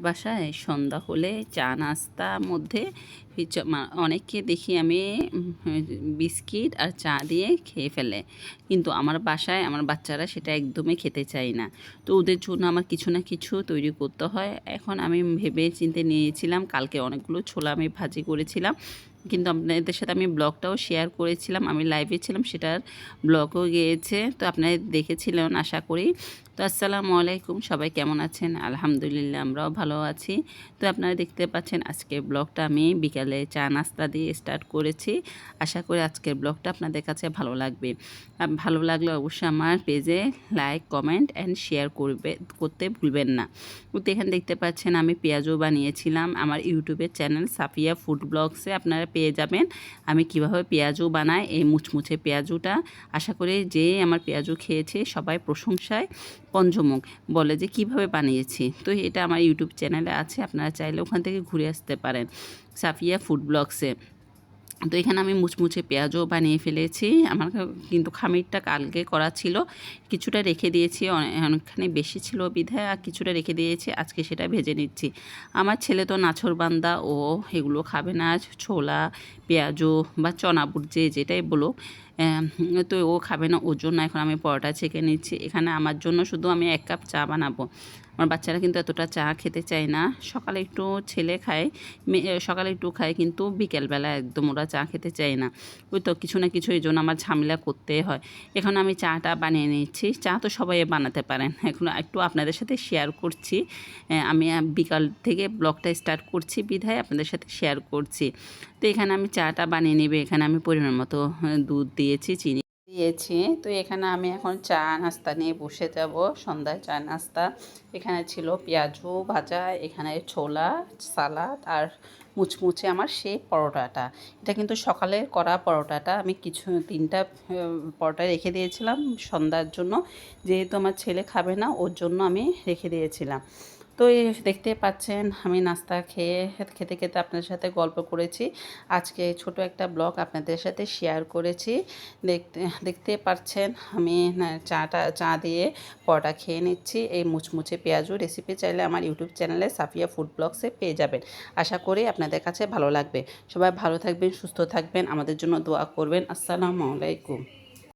বাসায় সন্ধ্যা হলে চা নাস্তার মধ্যে অনেককে দেখি আমি বিস্কিট আর চা দিয়ে খেয়ে ফেলে, কিন্তু আমার বাসায় আমার বাচ্চারা সেটা একদমই খেতে চায় না। তো ওদের জন্য আমার কিছু না কিছু তৈরি করতে হয়। এখন আমি ভেবে চিন্তে নিয়েছিলাম, কালকে অনেকগুলো ছোলা আমি ভাজি করেছিলাম, কিন্তু আপনাদের সাথে আমি ব্লগটাও শেয়ার করেছিলাম, আমি লাইভে ছিলাম, সেটার ব্লগও গিয়েছে, তো আপনারা দেখেছিলেন আশা করি। তো আসসালামু আলাইকুম, সবাই কেমন আছেন? আলহামদুলিল্লাহ আমরাও ভালো আছি। তো আপনারা দেখতে পাচ্ছেন আজকের ব্লগটা আমি বিকালে চা নাস্তা দিয়ে স্টার্ট করেছি। আশা করি আজকের ব্লগটা আপনাদের কাছে ভালো লাগবে। ভালো লাগলে অবশ্যই আমার পেজে লাইক, কমেন্ট অ্যান্ড শেয়ার করতে ভুলবেন না। তো এখানে দেখতে পাচ্ছেন আমি পেঁয়াজও বানিয়েছিলাম। আমার ইউটিউবের চ্যানেল সাফিয়া ফুড ব্লগসে আপনারা পেয়ে যাবেন আমি কিভাবে পেঁয়াজু বানাই, এই মুচমুচে পেঁয়াজুটা। আশা করি যে আমার পেঁয়াজু খেয়েছে সবাই প্রশংসায় পঞ্চমুখ, বলে যে কিভাবে বানিয়েছি। তো এটা আমার ইউটিউব চ্যানেলে আছে, আপনারা চাইলে ওখান থেকে ঘুরে আসতে পারেন, সাফিয়া ফুড ব্লগসে। তো এখানে আমি মুচমুচে পেঁয়াজও বানিয়ে ফেলেছি। আমার কিন্তু খামিরটা কালকে করা ছিল, কিছুটা রেখে দিয়েছি, অনেকখানি বেশি ছিল বিধায় আর কিছুটা রেখে দিয়েছি, আজকে সেটা ভেজে নিচ্ছি। আমার ছেলে তো নাছোড়বান্দা, ও এগুলো খাবে না, ছোলা পেঁয়াজু বা চনা বুট যেটাই বলো, তো ও খাবে না, ওর জন্য এখন আমি পরোটা ছেঁকে নিচ্ছি। এখানে আমার জন্য শুধু আমি 1 কাপ চা বানাবো। আমার বাচ্চারা কিন্তু এতটা চা খেতে চায় না। সকালে একটু ছেলে খায়, সকালে একটু খায়, কিন্তু বিকেলবেলা একদম ওরা চা খেতে চায় না। ওই তো কিছু না কিছু এই জন্য আমার ঝামেলা করতে হয়। এখন আমি চাটা বানিয়ে নিচ্ছি। চা তো সবাই বানাতে পারেন, এখন একটু আপনাদের সাথে শেয়ার করছি। আমি বিকাল থেকে ব্লগটা স্টার্ট করছি বিধায় আপনাদের সাথে শেয়ার করছি। তো এখানে আমি চাটা বানিয়ে নেবে, এখানে আমি পরিমাণ মতো দুধ দিয়েছি, চিনি দিয়েছি। তো এখানে আমি এখন চা নাস্তা নিয়ে বসে যাব, সন্ধ্যায় চা নাস্তা। এখানে ছিল পেঁয়াজু ভাজা, এখানে ছোলা, সালাদ আর মুচমুচে আমার সেই পরোটাটা। এটা কিন্তু সকালের করা পরোটাটা আমি কিছু 3টা পরোটা রেখে দিয়েছিলাম সন্ধ্যার জন্য, যেহেতু আমার ছেলে খাবে না ওর জন্য আমি রেখে দিয়েছিলাম। তো এই দেখতে পাচ্ছেন আমি নাস্তা খেতে খেতে আপনাদের সাথে গল্প করেছি। আজকে ছোট একটা ব্লগ আপনাদের সাথে শেয়ার করেছি। দেখতে পাচ্ছেন আমি চা দিয়ে পরোটা খেয়ে নিচ্ছি। এই মুচমুচে পেঁয়াজু রেসিপি চাইলে আমার ইউটিউব চ্যানেলে সাফিয়া ফুড ব্লগসে পেয়ে যাবেন। আশা করি আপনাদের কাছে ভালো লাগবে। সবাই ভালো থাকবেন, সুস্থ থাকবেন, আমাদের জন্য দোয়া করবেন। আসসালামু আলাইকুম।